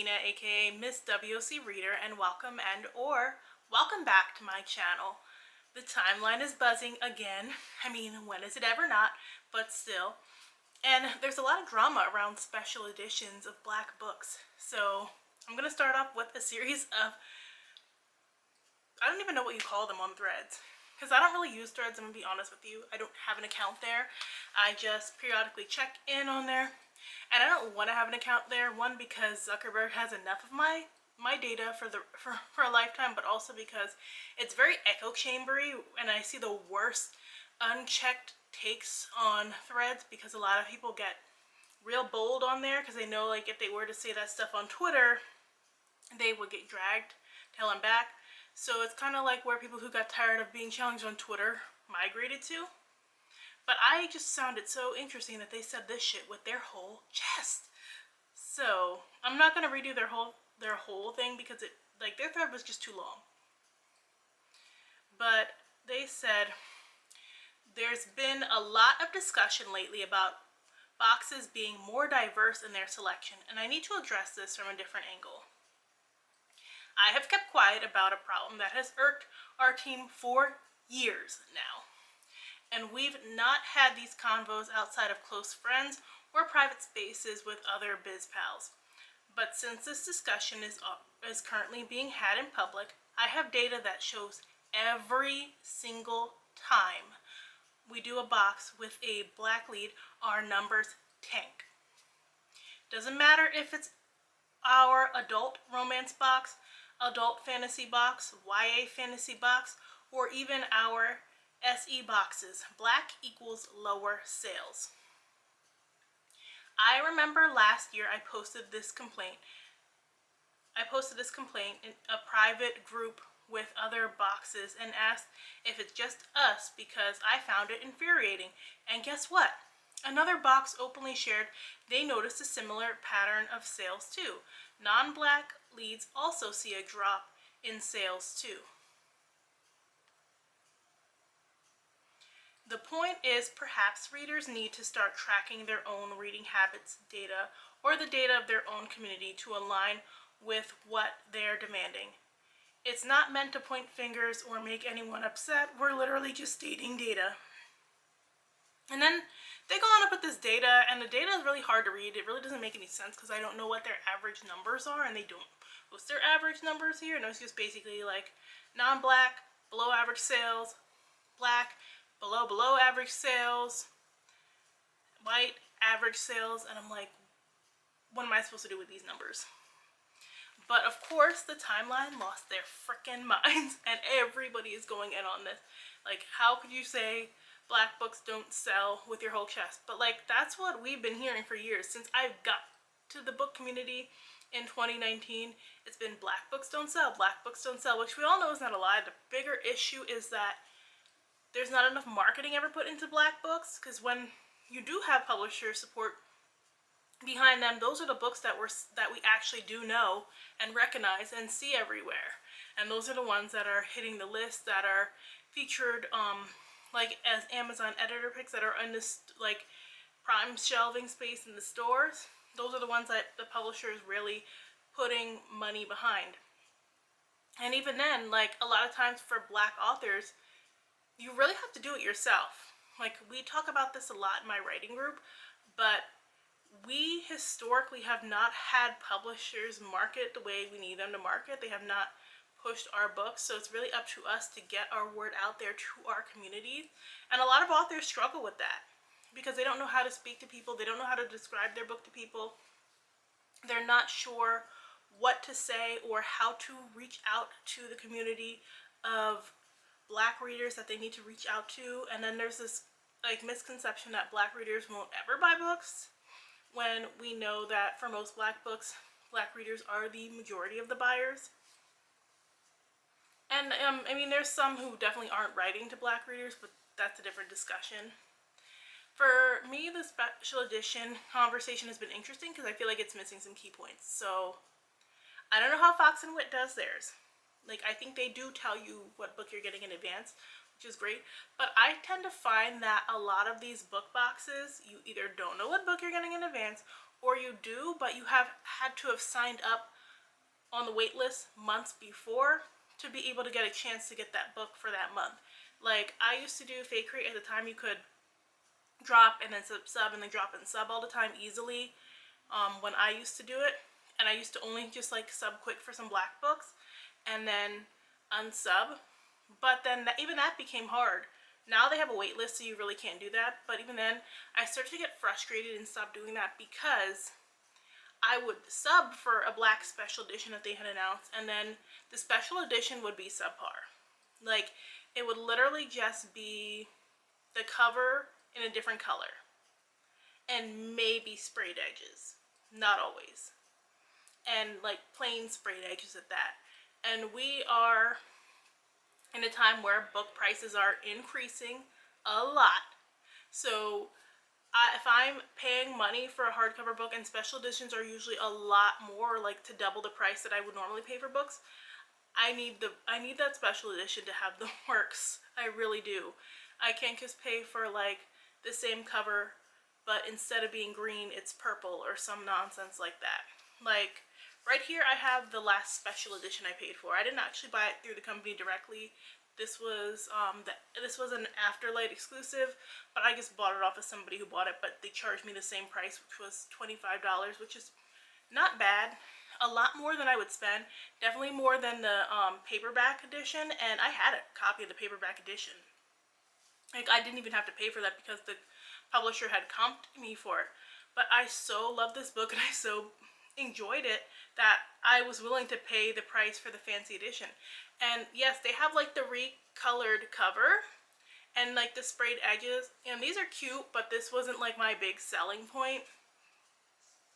Tina, aka Miss WOC Reader, and welcome back to my channel. The timeline is buzzing again. I mean, when is it ever not? But still. And there's a lot of drama around special editions of Black books. So I'm gonna start off with a series of, I don't even know what you call them on Threads, because I don't really use Threads, I'm gonna be honest with you. I don't have an account there. I just periodically check in on there. And I don't want to have an account there, one, because Zuckerberg has enough of my data for a lifetime, but also because it's very echo chambery, and I see the worst unchecked takes on Threads, because a lot of people get real bold on there because they know, like, if they were to say that stuff on Twitter, they would get dragged to hell and back. So it's kind of like where people who got tired of being challenged on Twitter migrated to. But I just found it so interesting that they said this shit with their whole chest. So I'm not gonna redo their whole thing because their thread was just too long. But they said there's been a lot of discussion lately about boxes being more diverse in their selection, and I need to address this from a different angle. I have kept quiet about a problem that has irked our team for years now. And we've not had these convos outside of close friends or private spaces with other biz pals. But since this discussion is currently being had in public, I have data that shows every single time we do a box with a Black lead, our numbers tank. Doesn't matter if it's our adult romance box, adult fantasy box, YA fantasy box, or even our SE boxes. Black equals lower sales. I remember last year I posted this complaint in a private group with other boxes and asked if it's just us because I found it infuriating. And guess what? Another box openly shared they noticed a similar pattern of sales too. Non-Black leads also see a drop in sales too. The point is, perhaps readers need to start tracking their own reading habits data or the data of their own community to align with what they're demanding. It's not meant to point fingers or make anyone upset. We're literally just stating data. And then they go on up with this data, and the data is really hard to read. It really doesn't make any sense because I don't know what their average numbers are, and they don't post their average numbers here. No, it's just basically like non-Black, below average sales, Black, below average sales, white, average sales, and I'm like, what am I supposed to do with these numbers? But of course, the timeline lost their frickin' minds, and everybody is going in on this. Like, how could you say Black books don't sell with your whole chest? But like, that's what we've been hearing for years. Since I've got to the book community in 2019, it's been Black books don't sell, Black books don't sell, which we all know is not a lie. The bigger issue is that there's not enough marketing ever put into Black books, because when you do have publisher support behind them, those are the books that we actually do know and recognize and see everywhere. And those are the ones that are hitting the list, that are featured like as Amazon editor picks, that are in this like prime shelving space in the stores. Those are the ones that the publisher is really putting money behind. And even then, like, a lot of times for Black authors, you really have to do it yourself. Like, we talk about this a lot in my writing group, but we historically have not had publishers market the way we need them to market. They have not pushed our books, so it's really up to us to get our word out there to our community. And a lot of authors struggle with that because they don't know how to speak to people. They don't know how to describe their book to people. They're not sure what to say or how to reach out to the community of Black readers that they need to reach out to. And then there's this like misconception that Black readers won't ever buy books, when we know that for most Black books, Black readers are the majority of the buyers. And I mean, there's some who definitely aren't writing to Black readers, but that's a different discussion. For me, the special edition conversation has been interesting because I feel like it's missing some key points. So I don't know how Fox and Wit does theirs. Like, I think they do tell you what book you're getting in advance, which is great. But I tend to find that a lot of these book boxes, you either don't know what book you're getting in advance, or you do, but you have had to have signed up on the wait list months before to be able to get a chance to get that book for that month. Like, I used to do Fake Rate at the time. You could drop and then sub and then drop and sub all the time easily when I used to do it. And I used to only just like sub quick for some black books and then unsub. But then even that became hard. Now they have a wait list, so you really can't do that. But even then, I started to get frustrated and stopped doing that because I would sub for a black special edition that they had announced, and then the special edition would be subpar. Like, it would literally just be the cover in a different color and maybe sprayed edges, not always, and like plain sprayed edges at that. And we are in a time where book prices are increasing a lot. So if I'm paying money for a hardcover book, and special editions are usually a lot more, like to double the price that I would normally pay for books, I need that special edition to have the works. I really do. I can't just pay for like the same cover, but instead of being green, it's purple or some nonsense like that. Like right here, I have the last special edition I paid for. I didn't actually buy it through the company directly. This was an Afterlight exclusive, but I just bought it off of somebody who bought it, but they charged me the same price, which was $25, which is not bad. A lot more than I would spend. Definitely more than the paperback edition, and I had a copy of the paperback edition. Like, I didn't even have to pay for that because the publisher had comped me for it. But I so love this book and I so enjoyed it that I was willing to pay the price for the fancy edition. And yes, they have like the recolored cover and like the sprayed edges, and these are cute, but this wasn't like my big selling point.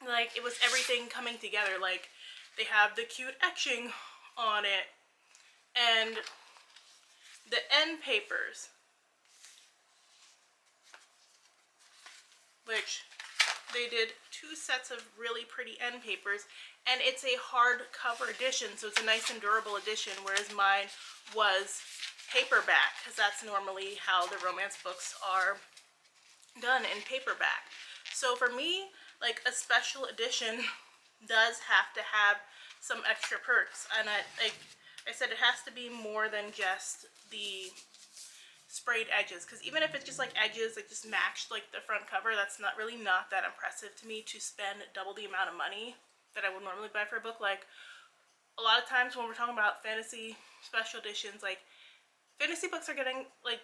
Like, it was everything coming together. Like, they have the cute etching on it and the end papers, which they did 2 sets of really pretty end papers, and it's a hardcover edition, so it's a nice and durable edition, whereas mine was paperback, because that's normally how the romance books are done, in paperback. So for me, like, a special edition does have to have some extra perks, and like I said, it has to be more than just the sprayed edges, because even if it's just like edges that just matched like the front cover, that's not that impressive to me to spend double the amount of money that I would normally buy for a book. Like, a lot of times when we're talking about fantasy special editions, like fantasy books are getting like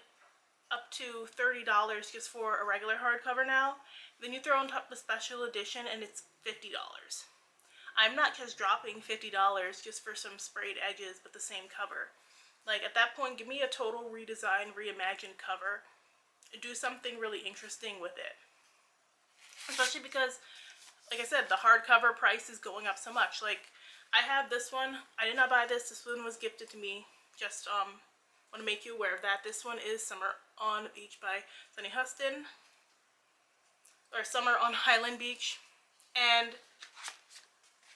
up to $30 just for a regular hardcover now. Then you throw on top the special edition and it's $50. I'm not just dropping $50 just for some sprayed edges but the same cover. Like, at that point, give me a total redesign, reimagined cover. Do something really interesting with it. Especially because, like I said, the hardcover price is going up so much. Like, I have this one. I did not buy this. This one was gifted to me. Just want to make you aware of that. This one is Summer on Beach by Sunny Huston. Or Summer on Highland Beach. And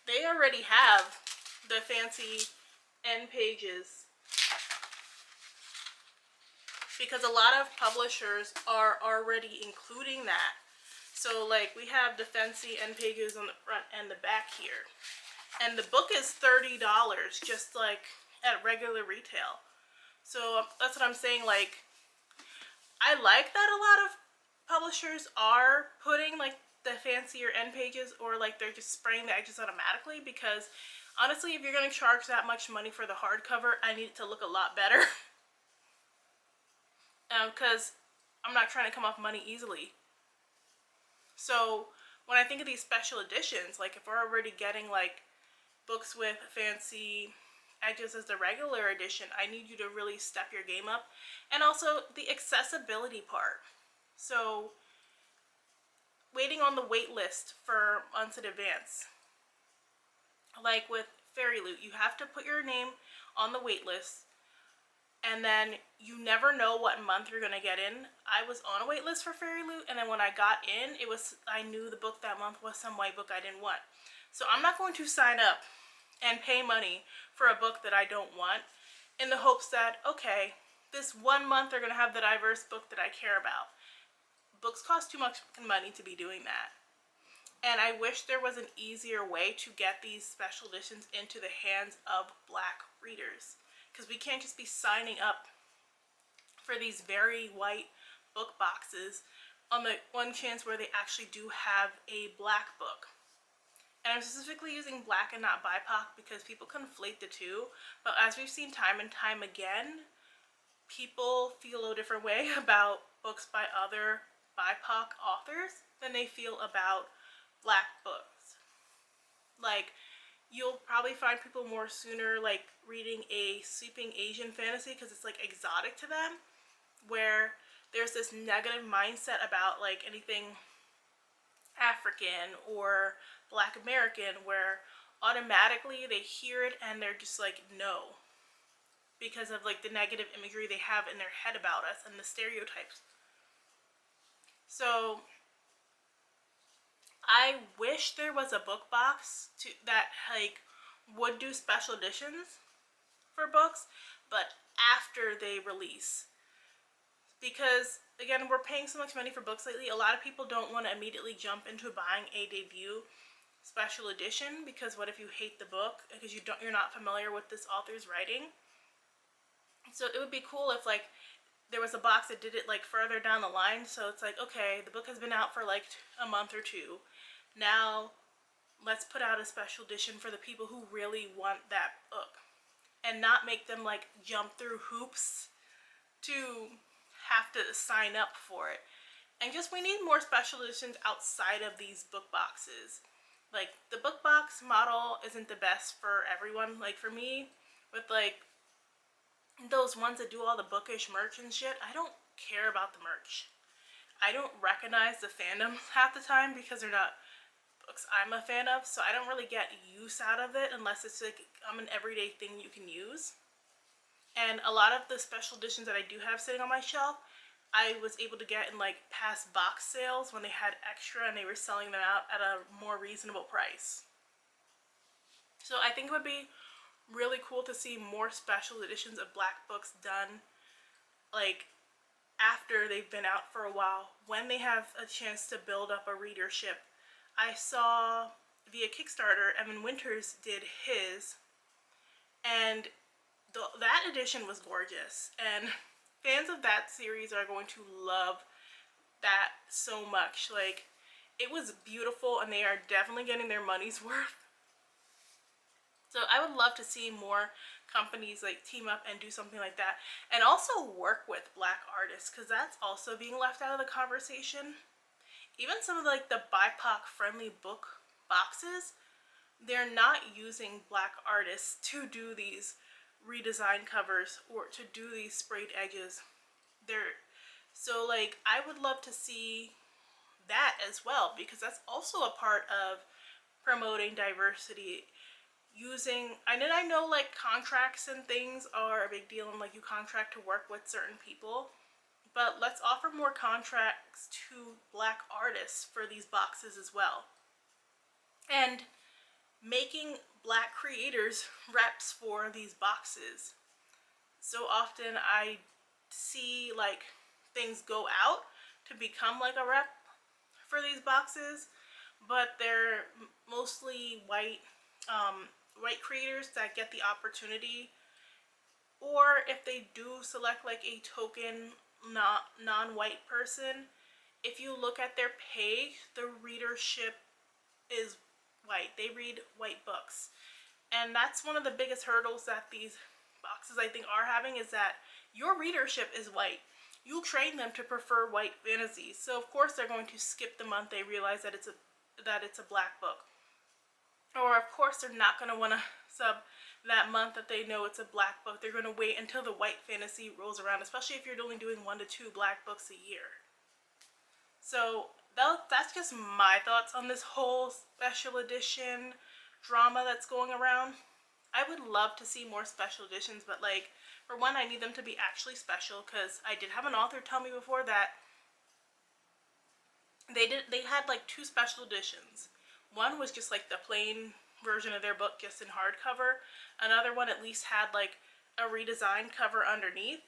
they already have the fancy end pages, because a lot of publishers are already including that. So like, we have the fancy end pages on the front and the back here, and the book is $30 just like at regular retail. So that's what I'm saying. Like, I like that a lot of publishers are putting like the fancier end pages, or like they're just spraying the edges automatically, because honestly, if you're going to charge that much money for the hardcover, I need it to look a lot better. Because I'm not trying to come off money easily. So when I think of these special editions, like if we're already getting like books with fancy edges as the regular edition, I need you to really step your game up. And also the accessibility part. So waiting on the wait list for months in advance. Like with Fairy Loot, you have to put your name on the wait list, and then you never know what month you're gonna get in. I was on a wait list for Fairy Loot, and then when I got in, I knew the book that month was some white book I didn't want. So I'm not going to sign up and pay money for a book that I don't want in the hopes that, okay, this one month they're gonna have the diverse book that I care about. Books cost too much money to be doing that. And I wish there was an easier way to get these special editions into the hands of Black readers. Because we can't just be signing up for these very white book boxes on the one chance where they actually do have a Black book. And I'm specifically using Black and not BIPOC because people conflate the two. But as we've seen time and time again, people feel a different way about books by other BIPOC authors than they feel about Black books. Like, you'll probably find people more sooner like reading a sweeping Asian fantasy because it's like exotic to them, where there's this negative mindset about like anything African or Black American, where automatically they hear it and they're just like, no, because of like the negative imagery they have in their head about us and the stereotypes. So I wish there was a book box that like would do special editions for books, but after they release. Because again, we're paying so much money for books lately, a lot of people don't want to immediately jump into buying a debut special edition, because what if you hate the book because you're not familiar with this author's writing? So it would be cool if like there was a box that did it like further down the line, so it's like, okay, the book has been out for like a month or two. Now let's put out a special edition for the people who really want that book, and not make them like jump through hoops to have to sign up for it. And just, we need more special editions outside of these book boxes. Like, the book box model isn't the best for everyone. Like, for me, with like those ones that do all the bookish merch and shit, I don't care about the merch. I don't recognize the fandoms half the time because they're not books I'm a fan of, so I don't really get use out of it unless it's like an everyday thing you can use. And a lot of the special editions that I do have sitting on my shelf, I was able to get in like past box sales when they had extra and they were selling them out at a more reasonable price. So I think it would be really cool to see more special editions of Black books done like after they've been out for a while, when they have a chance to build up a readership. I saw via Kickstarter, Evan Winters did his, and that edition was gorgeous, and fans of that series are going to love that so much. Like, it was beautiful and they are definitely getting their money's worth. So I would love to see more companies like team up and do something like that, and also work with Black artists, because that's also being left out of the conversation. Even some of like the BIPOC friendly book boxes, they're not using Black artists to do these redesign covers or to do these sprayed edges. So like, I would love to see that as well, because that's also a part of promoting diversity. I know like contracts and things are a big deal, and like you contract to work with certain people, but let's offer more contracts to Black artists for these boxes as well. And making Black creators reps for these boxes. So often I see like things go out to become like a rep for these boxes, but they're mostly white creators that get the opportunity. Or if they do select like a token non-white person, if you look at their page, the readership is white. They read white books. And that's one of the biggest hurdles that these boxes I think are having, is that your readership is white. You train them to prefer white fantasies, so of course they're going to skip the month they realize that it's a Black book. Or of course they're not going to want to sub that month that they know it's a Black book. They're going to wait until the white fantasy rolls around, especially if you're only doing 1 to 2 Black books a year. So that's just my thoughts on this whole special edition drama that's going around. I would love to see more special editions, but like, for one, I need them to be actually special, because I did have an author tell me before that they had like 2 special editions. One was just like the plain version of their book, just in hardcover. Another one at least had like a redesigned cover underneath,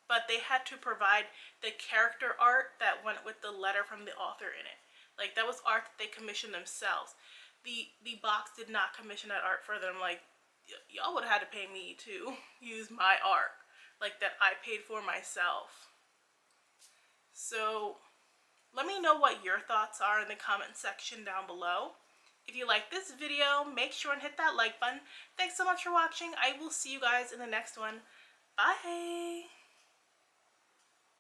but they had to provide the character art that went with the letter from the author in it. Like, that was art that they commissioned themselves. The box did not commission that art for them. Like, y'all would have had to pay me to use my art, like, that I paid for myself. So let me know what your thoughts are in the comment section down below. If you like this video, make sure and hit that like button. Thanks so much for watching. I will see you guys in the next one. Bye!